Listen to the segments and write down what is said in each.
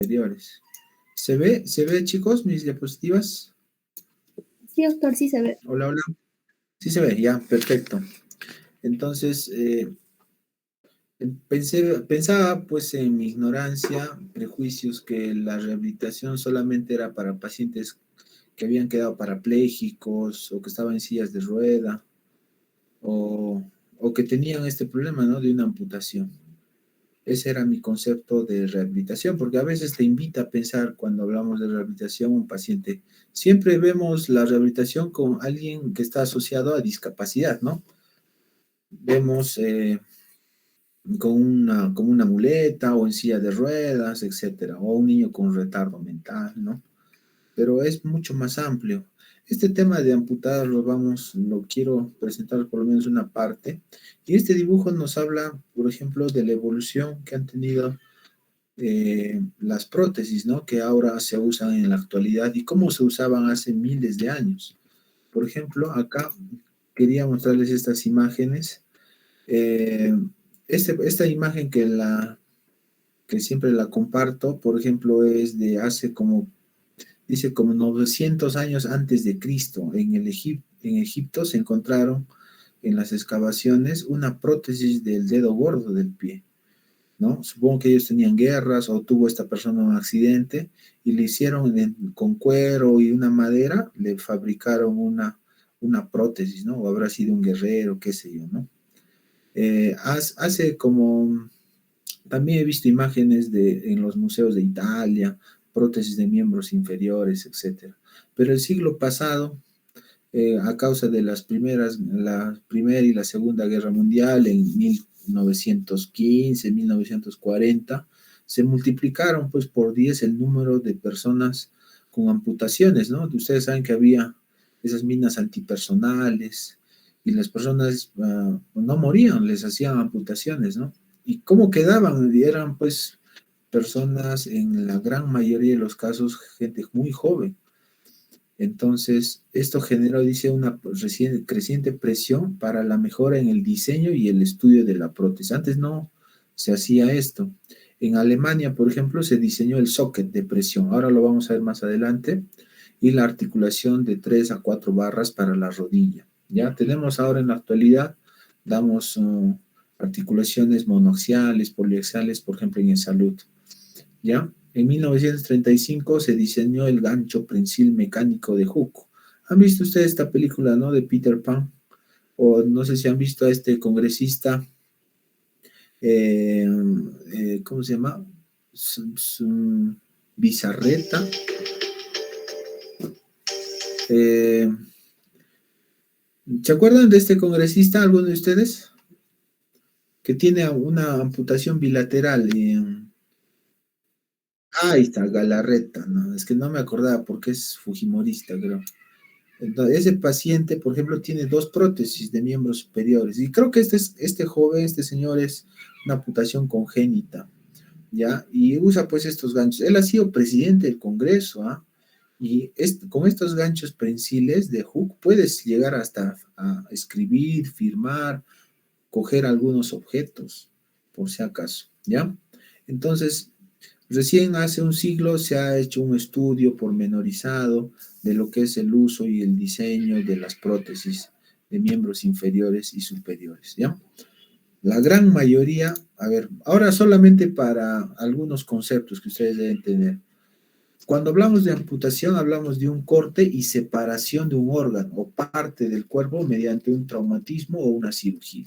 Inferiores. Se ve, chicos, mis diapositivas? Sí, doctor, sí se ve. Hola, hola. Sí se ve, ya, perfecto. Entonces, pensaba pues en mi ignorancia, prejuicios, que la rehabilitación solamente era para pacientes que habían quedado parapléjicos o que estaban en sillas de rueda o, o que tenían este problema, ¿no? De una amputación. Ese era mi concepto de rehabilitación, porque a veces te invita a pensar cuando hablamos de rehabilitación un paciente. Siempre vemos la rehabilitación con alguien que está asociado a discapacidad, ¿no? Vemos como una muleta o en silla de ruedas, etcétera, o un niño con retardo mental, ¿no? Pero es mucho más amplio. Este tema de amputar lo quiero presentar por lo menos una parte. Y este dibujo nos habla, por ejemplo, de la evolución que han tenido las prótesis, ¿no? Que ahora se usan en la actualidad y cómo se usaban hace miles de años. Por ejemplo, acá quería mostrarles estas imágenes. Eh, esta imagen que siempre la comparto, por ejemplo, es de hace como, dice como 900 años antes de Cristo. En Egipto se encontraron en las excavaciones una prótesis del dedo gordo del pie, ¿no? Supongo que ellos tenían guerras o tuvo esta persona un accidente y le hicieron con cuero y una madera, le fabricaron una prótesis, ¿no? O habrá sido un guerrero, qué sé yo, ¿no? Hace como, también he visto imágenes en los museos de Italia, prótesis de miembros inferiores, etcétera. Pero el siglo pasado, a causa de la Primera y la Segunda Guerra Mundial, en 1915, 1940, se multiplicaron pues por 10 el número de personas con amputaciones, ¿no? Ustedes saben que había esas minas antipersonales y las personas no morían, les hacían amputaciones, ¿no? ¿Y cómo quedaban? Eran pues personas, en la gran mayoría de los casos, gente muy joven. Entonces, esto generó, dice, una creciente presión para la mejora en el diseño y el estudio de la prótesis. Antes no se hacía esto. En Alemania, por ejemplo, se diseñó el socket de presión. Ahora lo vamos a ver más adelante. Y la articulación de 3 a 4 barras para la rodilla. Ya tenemos ahora en la actualidad, damos articulaciones monoaxiales, poliaxiales, por ejemplo, en salud. ¿Ya? En 1935 se diseñó el gancho prensil mecánico de Hooke. ¿Han visto ustedes esta película, no? De Peter Pan. O no sé si han visto a este congresista, eh, ¿cómo se llama? Bizarreta. ¿Se acuerdan de este congresista, alguno de ustedes? Que tiene una amputación bilateral. Ahí está, Galarreta, ¿no? Es que no me acordaba porque es fujimorista, creo. Entonces, ese paciente, por ejemplo, tiene 2 prótesis de miembros superiores. Y creo que este joven, este señor, es una amputación congénita, ¿ya? Y usa pues estos ganchos. Él ha sido presidente del Congreso, ¿ah? Y con estos ganchos prensiles de Hooke puedes llegar hasta a escribir, firmar, coger algunos objetos, por si acaso, ¿ya? Entonces, recién hace un siglo se ha hecho un estudio pormenorizado de lo que es el uso y el diseño de las prótesis de miembros inferiores y superiores, ¿ya? La gran mayoría, a ver, ahora solamente para algunos conceptos que ustedes deben tener. Cuando hablamos de amputación, hablamos de un corte y separación de un órgano o parte del cuerpo mediante un traumatismo o una cirugía,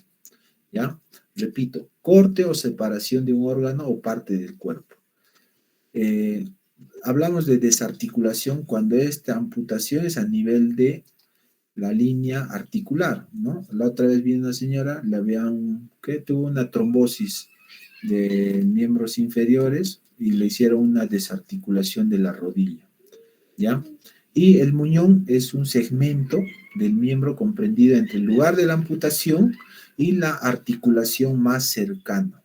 ¿ya? Repito, corte o separación de un órgano o parte del cuerpo. Eh, Hablamos de desarticulación cuando esta amputación es a nivel de la línea articular, ¿no? La otra vez vi una señora, que tuvo una trombosis de miembros inferiores y le hicieron una desarticulación de la rodilla, ¿ya? Y el muñón es un segmento del miembro comprendido entre el lugar de la amputación y la articulación más cercana.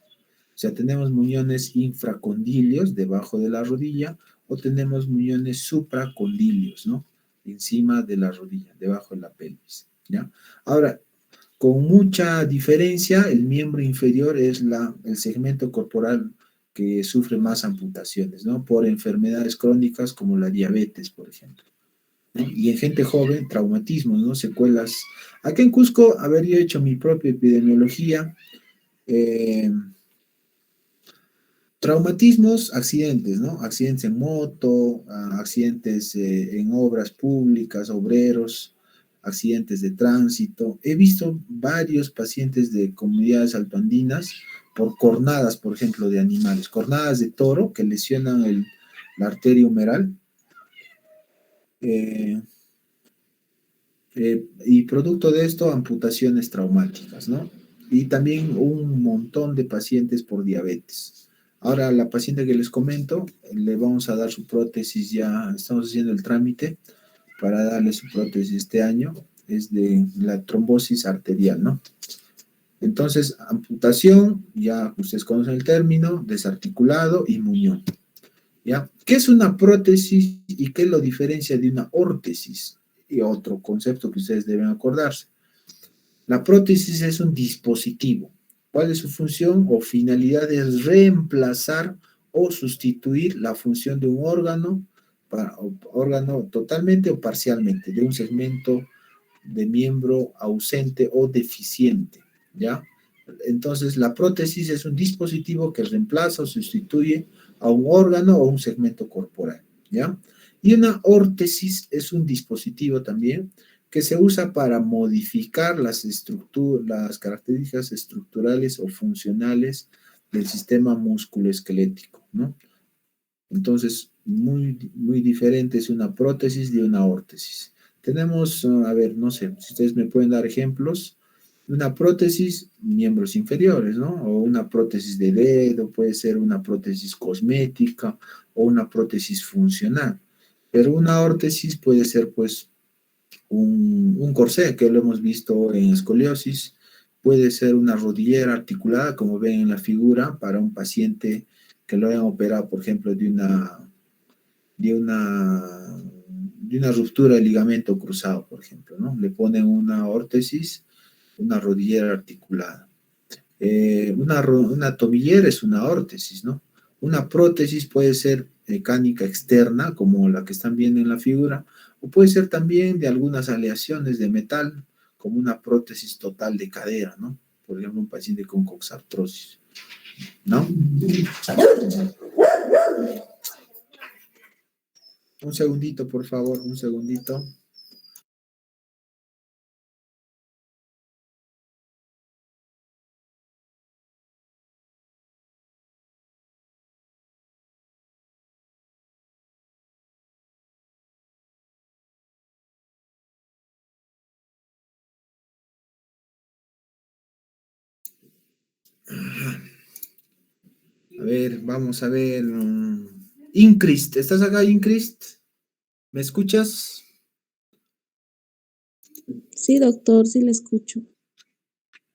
O sea, tenemos muñones infracondilios debajo de la rodilla o tenemos muñones supracondilios, ¿no? Encima de la rodilla, debajo de la pelvis, ¿ya? Ahora, con mucha diferencia, el miembro inferior es el segmento corporal que sufre más amputaciones, ¿no? Por enfermedades crónicas como la diabetes, por ejemplo, ¿no? Y en gente joven, traumatismos, ¿no? Secuelas. Acá en Cusco, a ver, yo he hecho mi propia epidemiología. eh, Traumatismos, accidentes, ¿no? Accidentes en moto, accidentes en obras públicas, obreros, accidentes de tránsito. He visto varios pacientes de comunidades altoandinas por cornadas, por ejemplo, de animales, cornadas de toro que lesionan la arteria humeral. eh, y producto de esto, amputaciones traumáticas, ¿no? Y también un montón de pacientes por diabetes. Ahora, la paciente que les comento, le vamos a dar su prótesis ya, estamos haciendo el trámite para darle su prótesis este año, es de la trombosis arterial, ¿no? Entonces, amputación, ya ustedes conocen el término, desarticulado y muñón, ¿ya? ¿Qué es una prótesis y qué lo diferencia de una órtesis? Y otro concepto que ustedes deben acordarse. La prótesis es un dispositivo. ¿Cuál es su función o finalidad? Es reemplazar o sustituir la función de un órgano, órgano totalmente o parcialmente, de un segmento de miembro ausente o deficiente, ¿ya? Entonces, la prótesis es un dispositivo que reemplaza o sustituye a un órgano o un segmento corporal, ¿ya? Y una órtesis es un dispositivo también que se usa para modificar las características estructurales o funcionales del sistema musculoesquelético, ¿no? Entonces, muy diferente es una prótesis de una órtesis. Tenemos, a ver, no sé, si ustedes me pueden dar ejemplos, una prótesis, miembros inferiores, ¿no? O una prótesis de dedo, puede ser una prótesis cosmética o una prótesis funcional. Pero una órtesis puede ser, pues, un corsé, que lo hemos visto en escoliosis, puede ser una rodillera articulada, como ven en la figura, para un paciente que lo hayan operado, por ejemplo, de una, de una ruptura de ligamento cruzado, por ejemplo, ¿no? Le ponen una órtesis, una rodillera articulada. Una tobillera es una órtesis, ¿no? Una prótesis puede ser mecánica externa, como la que están viendo en la figura, o puede ser también de algunas aleaciones de metal, como una prótesis total de cadera, ¿no? Por ejemplo, un paciente con coxartrosis, ¿no? Un segundito, por favor, un segundito. A ver, vamos a ver. Incrist, ¿estás acá, Incrist? ¿Me escuchas? Sí, doctor, sí le escucho.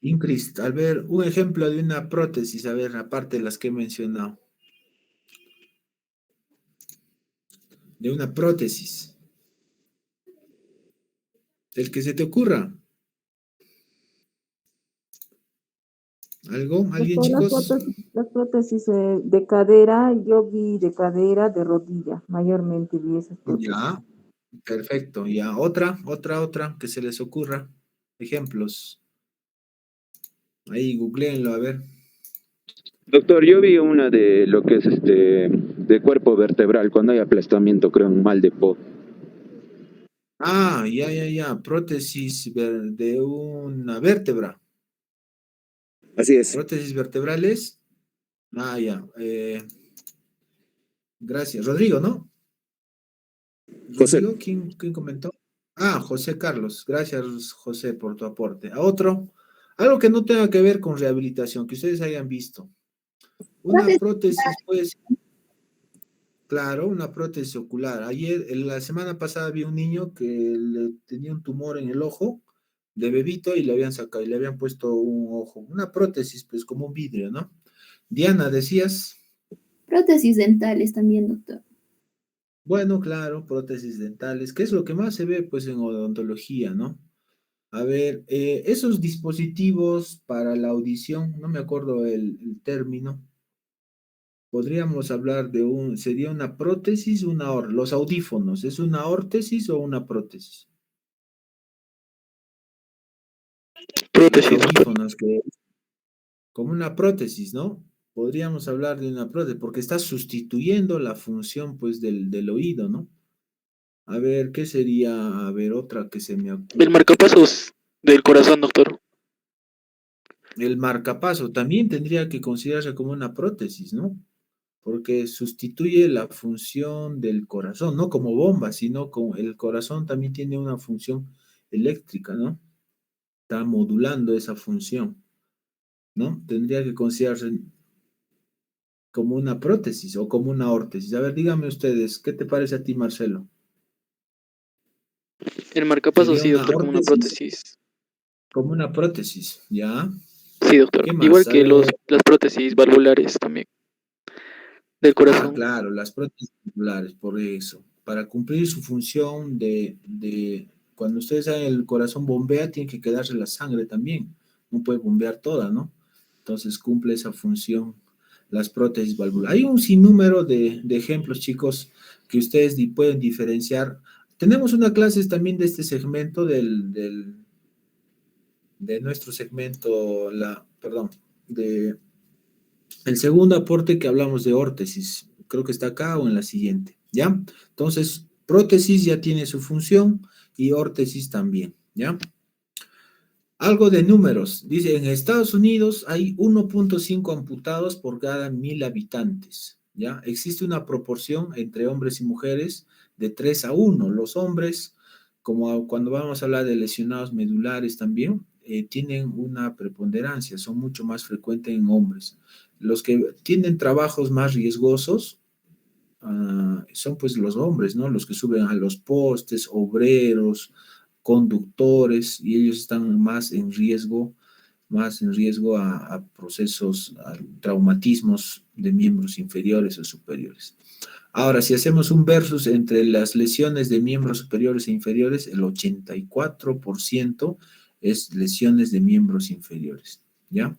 Incrist, a ver, un ejemplo de una prótesis, a ver, aparte de las que he mencionado. De una prótesis. El que se te ocurra. ¿Algo? ¿Alguien, Doctor, chicos? las prótesis de cadera, yo vi de cadera, de rodilla, mayormente vi esas prótesis. Ya, perfecto. Ya, otra, que se les ocurra. Ejemplos. Ahí, googleenlo, a ver. Doctor, yo vi una de lo que es de cuerpo vertebral, cuando hay aplastamiento, creo, en mal de po. Ah, ya. Prótesis de una vértebra. Así es. Prótesis vertebrales. Ah, ya. Gracias. Rodrigo, ¿no? José. Rodrigo, ¿quién comentó? Ah, José Carlos. Gracias, José, por tu aporte. A otro, algo que no tenga que ver con rehabilitación, que ustedes hayan visto. Una Prótesis, prótesis, pues, claro, una prótesis ocular. Ayer, la semana pasada, vi un niño que tenía un tumor en el ojo de bebito y le habían sacado y le habían puesto un ojo. Una prótesis, pues, como un vidrio, ¿no? Diana, decías. prótesis dentales también, doctor. Bueno, claro, prótesis dentales, que es lo que más se ve, pues, en odontología, ¿no? A ver, esos dispositivos para la audición, no me acuerdo el término, podríamos hablar de sería una prótesis, los audífonos, ¿es una órtesis o una prótesis? Los Prótesis, doctor. audífonos, como una prótesis, ¿no? Podríamos hablar de una prótesis, porque está sustituyendo la función, pues, del oído, ¿no? A ver, ¿qué sería? A ver, otra que se me El ocurre. marcapasos del corazón, doctor. El marcapaso también tendría que considerarse como una prótesis, ¿no? Porque sustituye la función del corazón, no como bomba, sino como el corazón también tiene una función eléctrica, ¿no? Está modulando esa función, ¿no? Tendría que considerarse como una prótesis o como una órtesis. A ver, díganme ustedes, ¿qué te parece a ti, Marcelo? El marcapasos, ¿Sería sí, una doctor, como una órtesis? prótesis. Como una prótesis, ¿ya? Sí, doctor. ¿Qué Igual más? A que ver, las prótesis valvulares también del corazón. claro, las prótesis valvulares, por eso. Para cumplir su función cuando ustedes saben el corazón bombea, tiene que quedarse la sangre también. No puede bombear toda, ¿no? Entonces cumple esa función las prótesis valvulares. Hay un sinnúmero de ejemplos, chicos, que ustedes pueden diferenciar. Tenemos una clase también de este segmento de nuestro segmento, perdón, de el segundo aporte que hablamos de órtesis, creo que está acá o en la siguiente, ¿ya? Entonces, prótesis ya tiene su función y órtesis también, ¿ya? Algo de números. Dice, en Estados Unidos hay 1.5 amputados por cada 1.000 habitantes, ¿ya? Existe una proporción entre hombres y mujeres de 3-1. Los hombres, como cuando vamos a hablar de lesionados medulares también, tienen una preponderancia, son mucho más frecuentes en hombres. Los que tienen trabajos más riesgosos son pues los hombres, ¿no? Los que suben a los postes, obreros, conductores, y ellos están más en riesgo a procesos, a traumatismos de miembros inferiores o superiores. Ahora, si hacemos un versus entre las lesiones de miembros superiores e inferiores, el 84% es lesiones de miembros inferiores, ¿ya?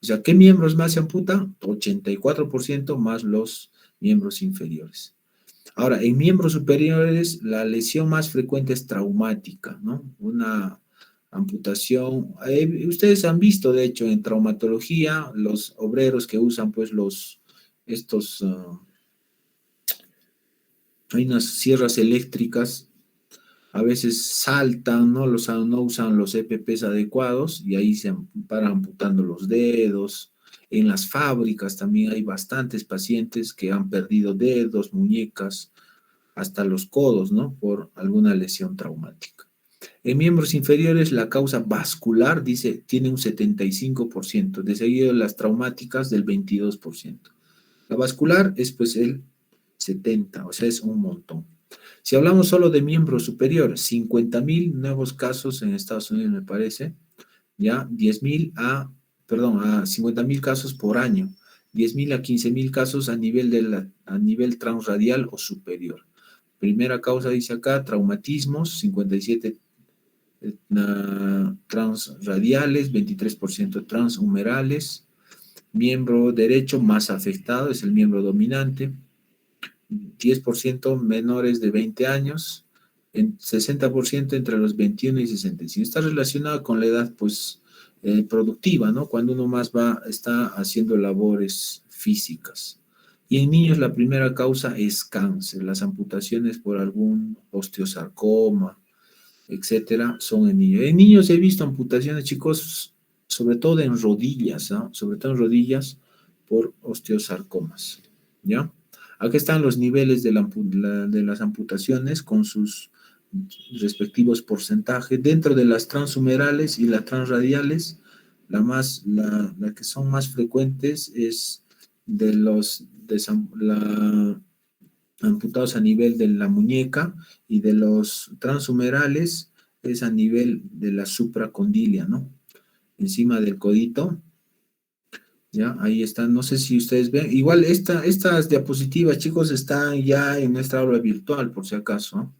O sea, ¿qué miembros más se amputan? 84% más los miembros inferiores. Ahora, en miembros superiores, la lesión más frecuente es traumática, ¿no? Una amputación. Ustedes han visto, de hecho, en traumatología, los obreros que usan, pues, hay unas sierras eléctricas, a veces saltan, no usan los EPPs adecuados y ahí se paran amputando los dedos. En las fábricas también hay bastantes pacientes que han perdido dedos, muñecas, hasta los codos, ¿no? Por alguna lesión traumática. En miembros inferiores, la causa vascular, dice, tiene un 75%, de seguido las traumáticas del 22%. La vascular es pues el 70%, o sea, es un montón. Si hablamos solo de miembros superiores, 50,000 nuevos casos en Estados Unidos, me parece, ya, 50,000 casos por año, 10,000 a 15,000 casos a nivel transradial o superior. Primera causa dice acá, traumatismos, 57 transradiales, 23% transhumerales, miembro derecho más afectado es el miembro dominante, 10% menores de 20 años, 60% entre los 21 y 65. Está relacionado con la edad, pues, productiva, ¿no? Cuando uno más está haciendo labores físicas. Y en niños la primera causa es cáncer, las amputaciones por algún osteosarcoma, etcétera, son en niños. En niños he visto amputaciones, chicos, sobre todo en rodillas, ¿no? Sobre todo en rodillas por osteosarcomas, ¿ya? Aquí están los niveles de las amputaciones con sus respectivos porcentajes. Dentro de las transhumerales y las transradiales, la que son más frecuentes es de los amputados a nivel de la muñeca, y de los transhumerales es a nivel de la supracondilia, ¿no? Encima del codito. Ya, ahí están, no sé si ustedes ven, igual estas diapositivas, chicos, están ya en nuestra aula virtual, por si acaso, ¿no?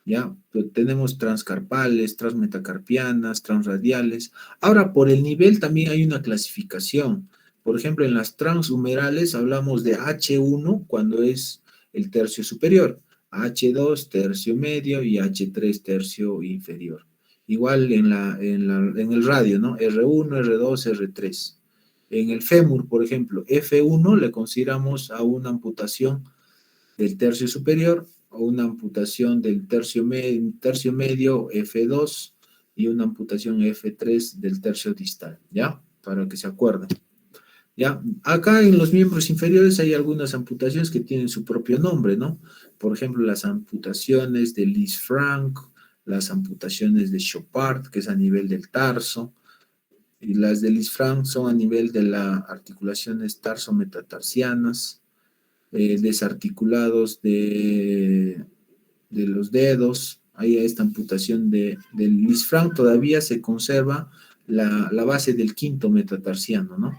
Ya, tenemos transcarpales, transmetacarpianas, transradiales. Ahora, por el nivel también hay una clasificación. Por ejemplo, en las transhumerales hablamos de H1 cuando es el tercio superior, H2 tercio medio y H3 tercio inferior. Igual en el radio, ¿no? R1, R2, R3. En el fémur, por ejemplo, F1 le consideramos a una amputación del tercio superior o una amputación del tercio medio F2 y una amputación F3 del tercio distal, ¿ya? Para que se acuerden. ¿Ya? Acá en los miembros inferiores hay algunas amputaciones que tienen su propio nombre, ¿no? Por ejemplo, las amputaciones de Lisfranc, las amputaciones de Chopard, que es a nivel del tarso, y las de Lisfranc son a nivel de las articulaciones tarso-metatarsianas, desarticulados de los dedos. Ahí esta amputación del Lisfranc todavía se conserva la base del quinto metatarsiano, ¿no?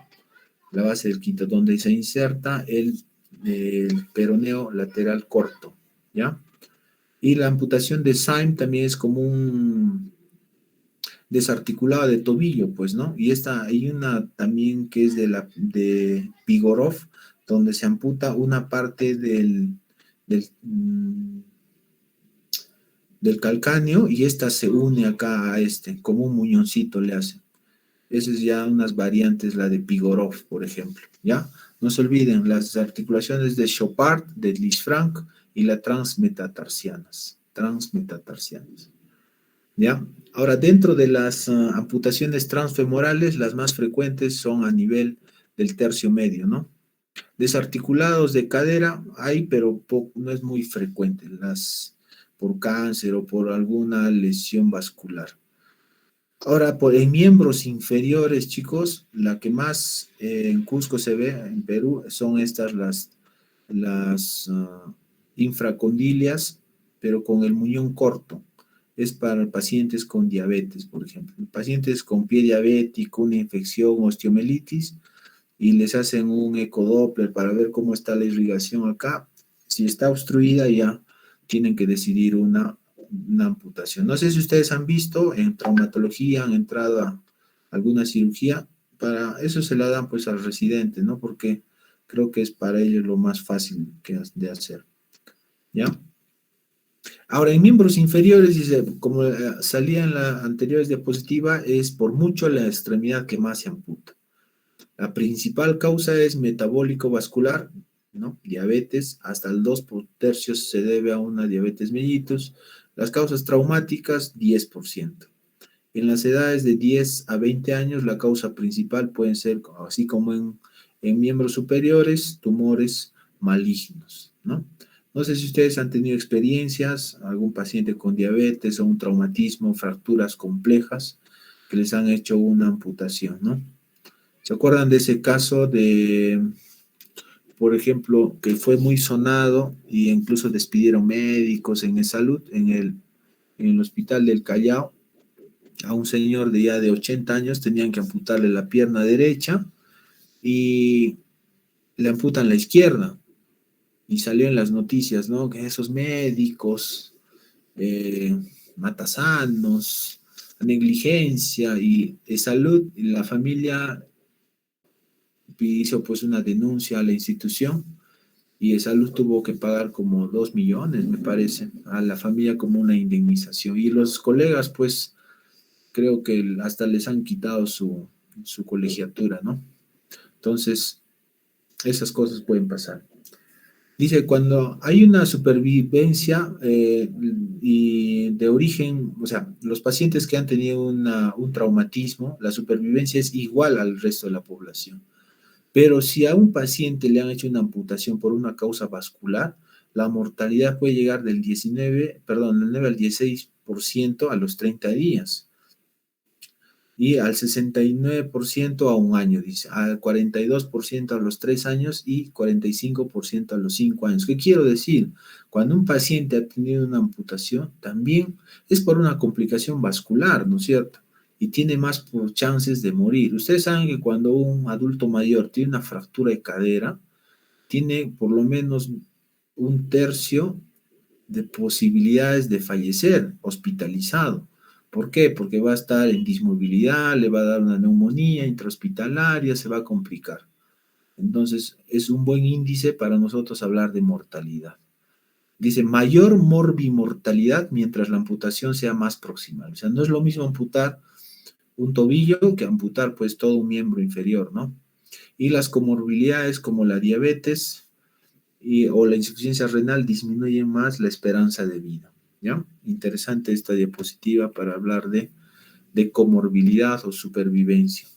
La base del quinto, donde se inserta el peroneo lateral corto, ¿ya? Y la amputación de Syme también es como un desarticulado de tobillo, pues, ¿no? Y hay una también que es de Vigorov, donde se amputa una parte del calcáneo y esta se une acá a como un muñoncito le hace. Esas ya unas variantes, la de Vigorov, por ejemplo, ¿ya? No se olviden, las articulaciones de Chopard, de Lisfranc y las transmetatarsianas, ¿ya? Ahora, dentro de las amputaciones transfemorales, las más frecuentes son a nivel del tercio medio, ¿no? Desarticulados de cadera hay, pero no es muy frecuente, por cáncer o por alguna lesión vascular. Ahora, en miembros inferiores, chicos, la que más en Cusco se ve, en Perú, son estas las infracondilias, pero con el muñón corto. Es para pacientes con diabetes, por ejemplo. Pacientes con pie diabético, una infección, osteomelitis, y les hacen un ecodoppler para ver cómo está la irrigación acá. Si está obstruida, ya tienen que decidir una amputación. No sé si ustedes han visto en traumatología, han entrado a alguna cirugía, para eso se la dan pues al residente, ¿no? Porque creo que es para ellos lo más fácil de hacer, ¿ya? Ahora, en miembros inferiores, dice, como salía en la anterior diapositiva, es por mucho la extremidad que más se amputa. La principal causa es metabólico vascular, ¿no? Diabetes, hasta el 2/3 se debe a una diabetes mellitus. Las causas traumáticas, 10%. En las edades de 10 a 20 años, la causa principal pueden ser, así como en miembros superiores, tumores malignos, ¿no? No sé si ustedes han tenido experiencias, algún paciente con diabetes o un traumatismo, fracturas complejas, que les han hecho una amputación, ¿no? ¿Se acuerdan de ese caso por ejemplo, que fue muy sonado y incluso despidieron médicos en salud en el hospital del Callao? A un señor de 80 años tenían que amputarle la pierna derecha y le amputan la izquierda. Y salió en las noticias, ¿no? Que esos médicos, matasanos, negligencia y de salud, y la familia hizo pues una denuncia a la institución y de salud tuvo que pagar como 2 millones, me parece, a la familia como una indemnización. Y los colegas pues creo que hasta les han quitado su colegiatura, ¿no? Entonces, esas cosas pueden pasar. Dice, cuando hay una supervivencia y de origen, o sea, los pacientes que han tenido un traumatismo, la supervivencia es igual al resto de la población. Pero si a un paciente le han hecho una amputación por una causa vascular, la mortalidad puede llegar del 9 al 16% a los 30 días. Y al 69% a un año, dice, al 42% a los 3 años y 45% a los 5 años. ¿Qué quiero decir? Cuando un paciente ha tenido una amputación, también es por una complicación vascular, ¿no es cierto? Y tiene más chances de morir. Ustedes saben que cuando un adulto mayor tiene una fractura de cadera, tiene por lo menos 1/3 de posibilidades de fallecer hospitalizado. ¿Por qué? Porque va a estar en dismovilidad, le va a dar una neumonía intrahospitalaria, se va a complicar. Entonces, es un buen índice para nosotros hablar de mortalidad. Dice, mayor morbimortalidad mientras la amputación sea más proximal. O sea, no es lo mismo amputar un tobillo que amputar pues todo un miembro inferior, ¿no? Y las comorbilidades como la diabetes o la insuficiencia renal disminuyen más la esperanza de vida, ¿ya? Interesante esta diapositiva para hablar de comorbilidad o supervivencia.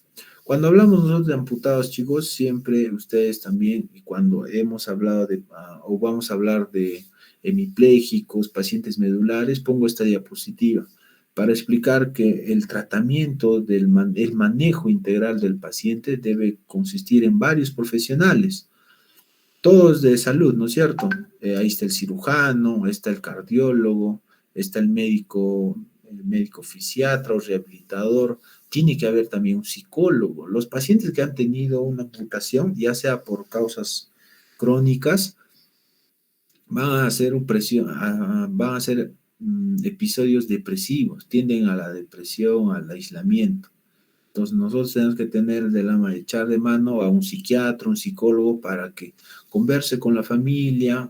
Cuando hablamos nosotros de amputados, chicos, siempre ustedes también, y cuando hemos hablado o vamos a hablar de hemipléjicos, pacientes medulares, pongo esta diapositiva para explicar que el tratamiento el manejo integral del paciente debe consistir en varios profesionales, todos de salud, ¿no es cierto? Ahí está el cirujano, está el cardiólogo, está el médico fisiatra o rehabilitador, tiene que haber también un psicólogo. Los pacientes que han tenido una amputación, ya sea por causas crónicas, van a hacer episodios depresivos, tienden a la depresión, al aislamiento. Entonces nosotros tenemos que echar de mano a un psiquiatra, un psicólogo para que converse con la familia,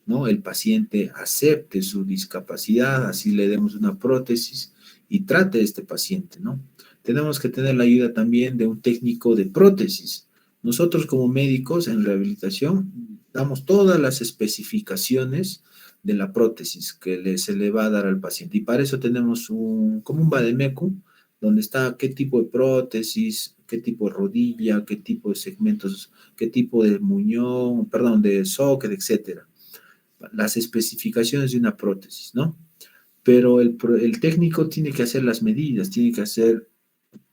¿no? El paciente acepte su discapacidad, así le demos una prótesis y trate a este paciente, ¿no? Tenemos que tener la ayuda también de un técnico de prótesis. Nosotros como médicos en rehabilitación damos todas las especificaciones de la prótesis que se le va a dar al paciente. Y para eso tenemos como un vademecum, donde está qué tipo de prótesis, qué tipo de rodilla, qué tipo de segmentos, qué tipo de muñón, perdón, de socket, etcétera. Las especificaciones de una prótesis, ¿no? Pero el técnico tiene que hacer las medidas, tiene que hacer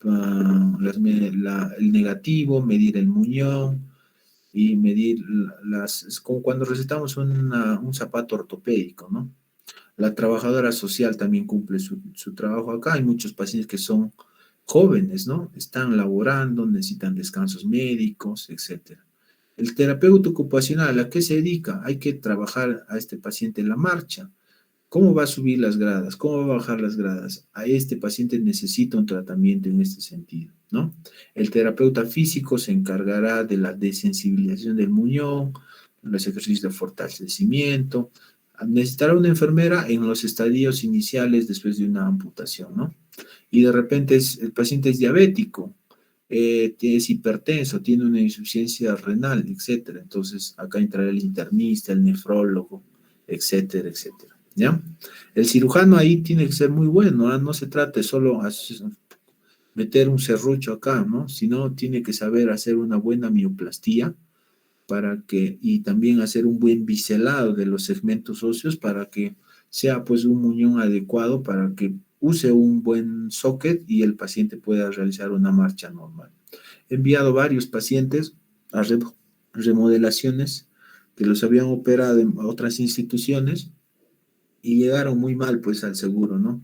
el negativo, medir el muñón y medir es como cuando recetamos un zapato ortopédico, ¿no? La trabajadora social también cumple su trabajo acá. Hay muchos pacientes que son jóvenes, ¿no? Están laborando, necesitan descansos médicos, etc. El terapeuta ocupacional, ¿a qué se dedica? Hay que trabajar a este paciente en la marcha. ¿Cómo va a subir las gradas? ¿Cómo va a bajar las gradas? A este paciente necesita un tratamiento en este sentido, ¿no? El terapeuta físico se encargará de la desensibilización del muñón, los ejercicios de fortalecimiento. Necesitará una enfermera en los estadios iniciales después de una amputación, ¿no? Y de repente el paciente es diabético, es hipertenso, tiene una insuficiencia renal, etcétera. Entonces, acá entrará el internista, el nefrólogo, etcétera, etcétera. ¿Ya? El cirujano ahí tiene que ser muy bueno, ¿eh? No se trata de solo meter un serrucho acá, ¿no? Sino tiene que saber hacer una buena mioplastía y también hacer un buen biselado de los segmentos óseos para que sea pues un muñón adecuado para que use un buen socket y el paciente pueda realizar una marcha normal. He enviado varios pacientes a remodelaciones que los habían operado en otras instituciones y llegaron muy mal pues al seguro, ¿no?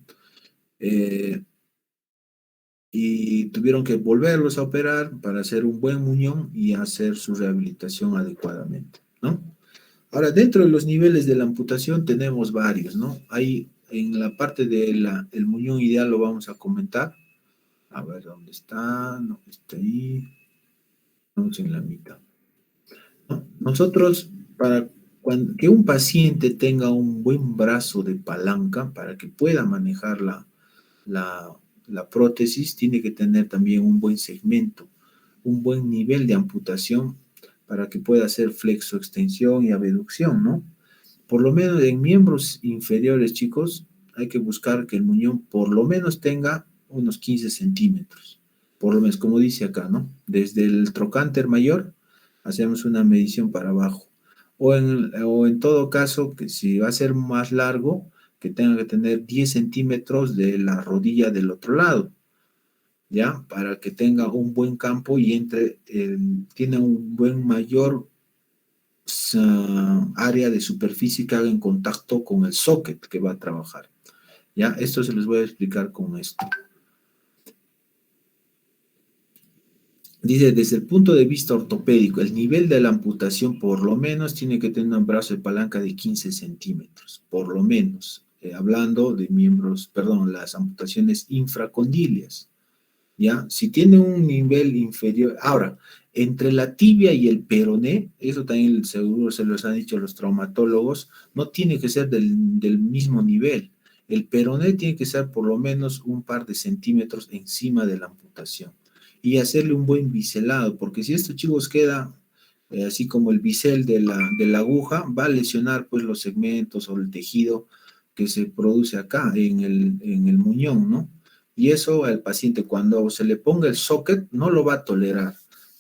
Y tuvieron que volverlos a operar para hacer un buen muñón y hacer su rehabilitación adecuadamente, ¿no? Ahora, dentro de los niveles de la amputación tenemos varios, ¿no? Ahí en la parte del muñón ideal lo vamos a comentar. A ver, ¿dónde está? No, está ahí. Vamos en la mitad, ¿no? Nosotros, para que un paciente tenga un buen brazo de palanca para que pueda manejar la prótesis, tiene que tener también un buen segmento, un buen nivel de amputación para que pueda hacer flexoextensión y abducción, ¿no? Por lo menos en miembros inferiores, chicos, hay que buscar que el muñón por lo menos tenga unos 15 centímetros. Por lo menos, como dice acá, ¿no? Desde el trocánter mayor hacemos una medición para abajo. O en todo caso, que si va a ser más largo, que tenga que tener 10 centímetros de la rodilla del otro lado, ¿ya? Para que tenga un buen campo y tiene un buen mayor área de superficie que haga en contacto con el socket que va a trabajar. ¿Ya? Esto se les voy a explicar con esto. Dice, desde el punto de vista ortopédico, el nivel de la amputación por lo menos tiene que tener un brazo de palanca de 15 centímetros, por lo menos, hablando de las amputaciones infracondilias. ¿Ya? Si tiene un nivel inferior, ahora, entre la tibia y el peroné, eso también seguro se los han dicho los traumatólogos, no tiene que ser del mismo nivel. El peroné tiene que ser por lo menos un par de centímetros encima de la amputación y hacerle un buen biselado, porque si estos chicos queda así como el bisel de la aguja, va a lesionar pues los segmentos o el tejido que se produce acá en el muñón, ¿no? Y eso al paciente cuando se le ponga el socket no lo va a tolerar.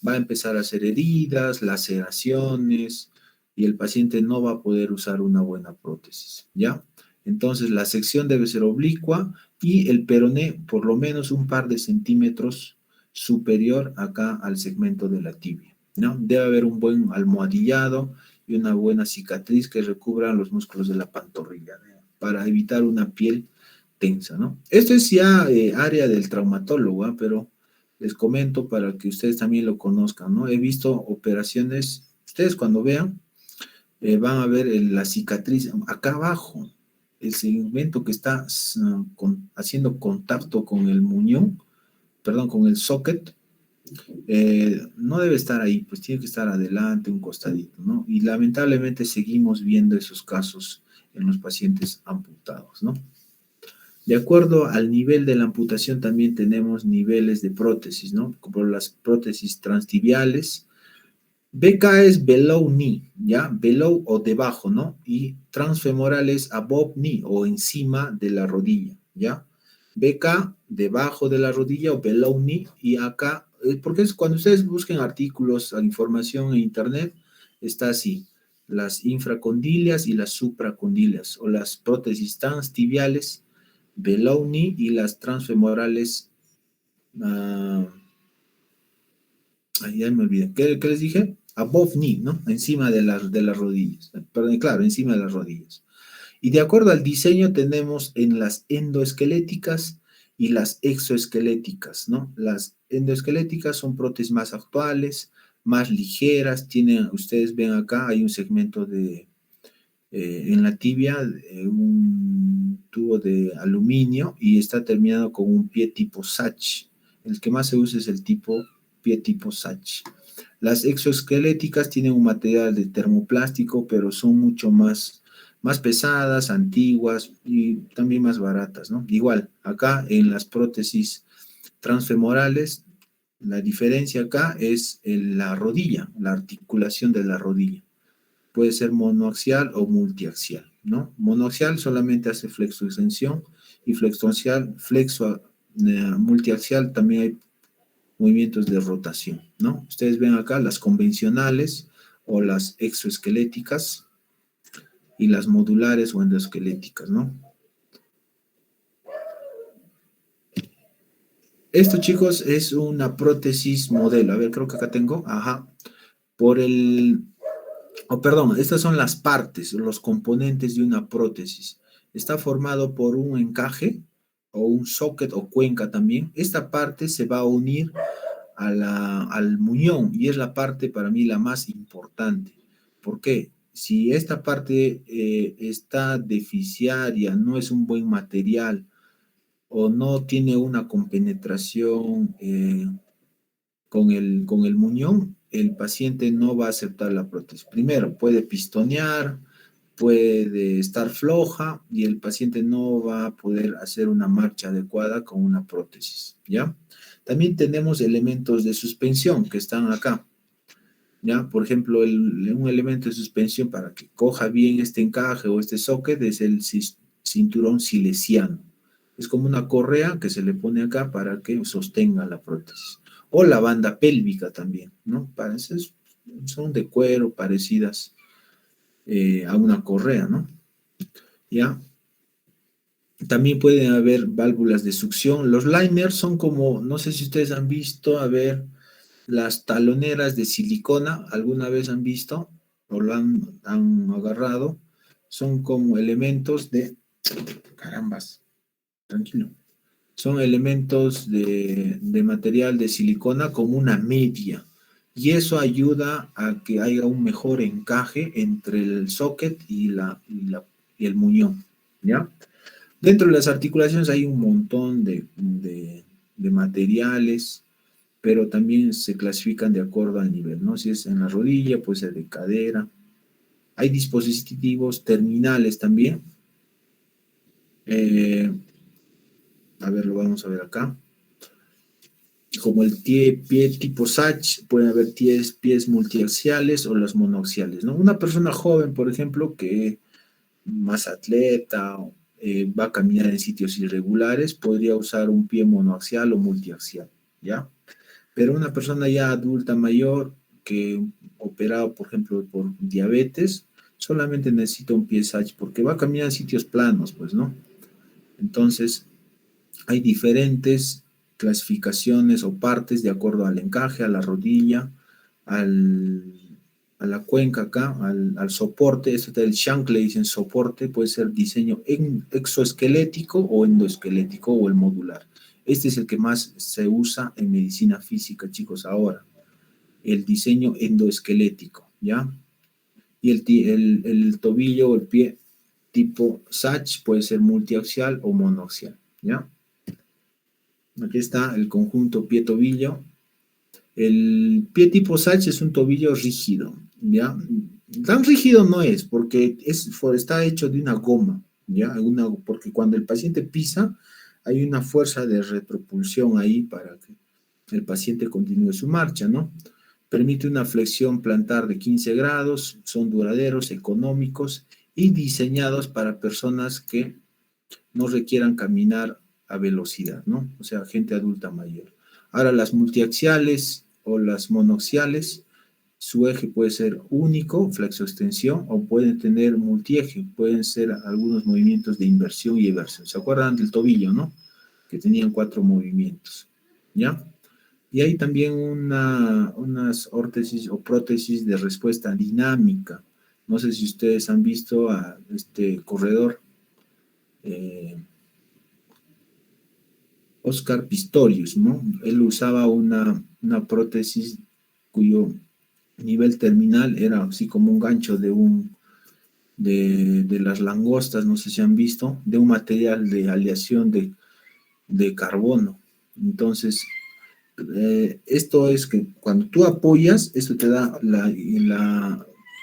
Va a empezar a hacer heridas, laceraciones, y el paciente no va a poder usar una buena prótesis, ¿ya? Entonces la sección debe ser oblicua y el peroné por lo menos un par de centímetros superior acá al segmento de la tibia, ¿no? Debe haber un buen almohadillado y una buena cicatriz que recubra los músculos de la pantorrilla, ¿no? Para evitar una piel tensa, ¿no? Esto es ya área del traumatólogo, ¿eh? Pero les comento para que ustedes también lo conozcan, ¿no? He visto operaciones, ustedes cuando vean, van a ver la cicatriz acá abajo, el segmento que está haciendo contacto con el muñón, perdón, con el socket, no debe estar ahí, pues tiene que estar adelante, un costadito, ¿no? Y lamentablemente seguimos viendo esos casos en los pacientes amputados, ¿no? De acuerdo al nivel de la amputación también tenemos niveles de prótesis, ¿no? Como las prótesis transtibiales. BK es below knee, ¿ya? Below o debajo, ¿no? Y transfemoral es above knee o encima de la rodilla, ¿ya? BK debajo de la rodilla o below knee y acá, porque es cuando ustedes busquen artículos, información en internet, está así, las infracondilias y las supracondilias o las prótesis transtibiales below knee y las transfemorales, ya me olvidé, ¿qué les dije? Above knee, ¿no? Encima de las rodillas, perdón, claro, encima de las rodillas. Y de acuerdo al diseño tenemos en las endoesqueléticas y las exoesqueléticas, ¿no? Las endoesqueléticas son prótesis más actuales, más ligeras, tienen, ustedes ven acá, hay un segmento de, en la tibia, un tubo de aluminio y está terminado con un pie tipo Sach. El que más se usa es el pie tipo Sach. Las exoesqueléticas tienen un material de termoplástico, pero son mucho más pesadas, antiguas y también más baratas, ¿no? Igual, acá en las prótesis transfemorales, la diferencia acá es la rodilla, la articulación de la rodilla. Puede ser monoaxial o multiaxial, ¿no? Monoaxial solamente hace flexoextensión y multiaxial también hay movimientos de rotación, ¿no? Ustedes ven acá las convencionales o las exoesqueléticas y las modulares o endoesqueléticas, ¿no? Esto, chicos, es una prótesis modelo. A ver, creo que acá tengo. Ajá. Perdón, estas son las partes, los componentes de una prótesis. Está formado por un encaje o un socket o cuenca también. Esta parte se va a unir al muñón y es la parte para mí la más importante. ¿Por qué? Si esta parte está deficiaria, no es un buen material o no tiene una compenetración con el muñón, el paciente no va a aceptar la prótesis. Primero, puede pistonear, puede estar floja y el paciente no va a poder hacer una marcha adecuada con una prótesis, ¿ya? También tenemos elementos de suspensión que están acá, ¿ya? Por ejemplo, un elemento de suspensión para que coja bien este encaje o este socket es el cinturón silesiano. Es como una correa que se le pone acá para que sostenga la prótesis. O la banda pélvica también, ¿no? Son de cuero parecidas a una correa, ¿no? ¿Ya? También pueden haber válvulas de succión. Los liners son como, no sé si ustedes han visto, a ver, las taloneras de silicona, ¿alguna vez han visto o lo han agarrado? Son como elementos de, carambas, tranquilo. Son elementos de material de silicona como una media. Y eso ayuda a que haya un mejor encaje entre el socket y el muñón, ¿ya? Dentro de las articulaciones hay un montón de materiales, pero también se clasifican de acuerdo al nivel, ¿no? Si es en la rodilla, puede ser de cadera. Hay dispositivos terminales también. A ver, lo vamos a ver acá. Como el pie tipo SACH, pueden haber pies multiaxiales o los monoaxiales, ¿no? Una persona joven, por ejemplo, que más atleta, va a caminar en sitios irregulares, podría usar un pie monoaxial o multiaxial, ¿ya? Pero una persona ya adulta mayor que operado, por ejemplo, por diabetes, solamente necesita un pie SACH porque va a caminar en sitios planos, pues, ¿no? Entonces, hay diferentes clasificaciones o partes de acuerdo al encaje, a la rodilla, a la cuenca acá, al soporte. Esto del shank le dicen soporte, puede ser diseño exoesquelético o endoesquelético o el modular. Este es el que más se usa en medicina física, chicos, ahora. El diseño endoesquelético, ¿ya? Y el tobillo o el pie tipo SACH puede ser multiaxial o monoaxial, ¿ya? Aquí está el conjunto pie-tobillo. El pie tipo SACH es un tobillo rígido, ¿ya? Tan rígido no es, porque está hecho de una goma, ¿ya? Porque cuando el paciente pisa, hay una fuerza de retropulsión ahí para que el paciente continúe su marcha, ¿no? Permite una flexión plantar de 15 grados, son duraderos, económicos y diseñados para personas que no requieran caminar a velocidad, ¿no? O sea, gente adulta mayor. Ahora, las multiaxiales o las monoaxiales, su eje puede ser único, flexoextensión, o pueden tener multieje, pueden ser algunos movimientos de inversión y eversión. ¿Se acuerdan del tobillo, no? Que tenían 4 movimientos, ¿ya? Y hay también unas órtesis o prótesis de respuesta dinámica. No sé si ustedes han visto a este corredor, Oscar Pistorius, ¿no? Él usaba una prótesis cuyo nivel terminal era así como un gancho de las langostas, no sé si han visto, de un material de aleación de carbono. Entonces, esto es que cuando tú apoyas, esto te da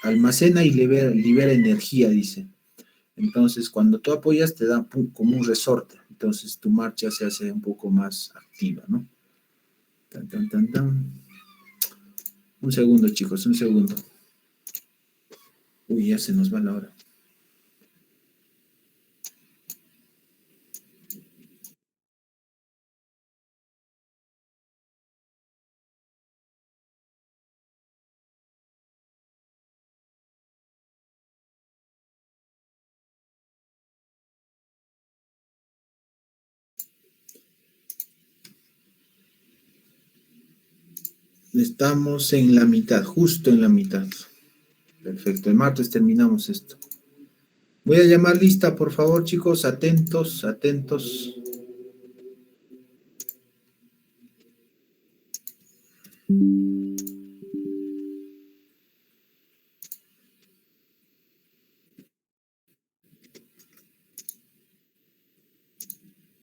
almacena y libera energía, dice. Entonces, cuando tú apoyas, te da como un resorte. Entonces, tu marcha se hace un poco más activa, ¿no? Tan, tan, tan, tan. Un segundo, chicos, un segundo. Uy, ya se nos va la hora. Estamos en la mitad, justo en la mitad. Perfecto, el martes terminamos esto. Voy a llamar lista, por favor, chicos, atentos, atentos.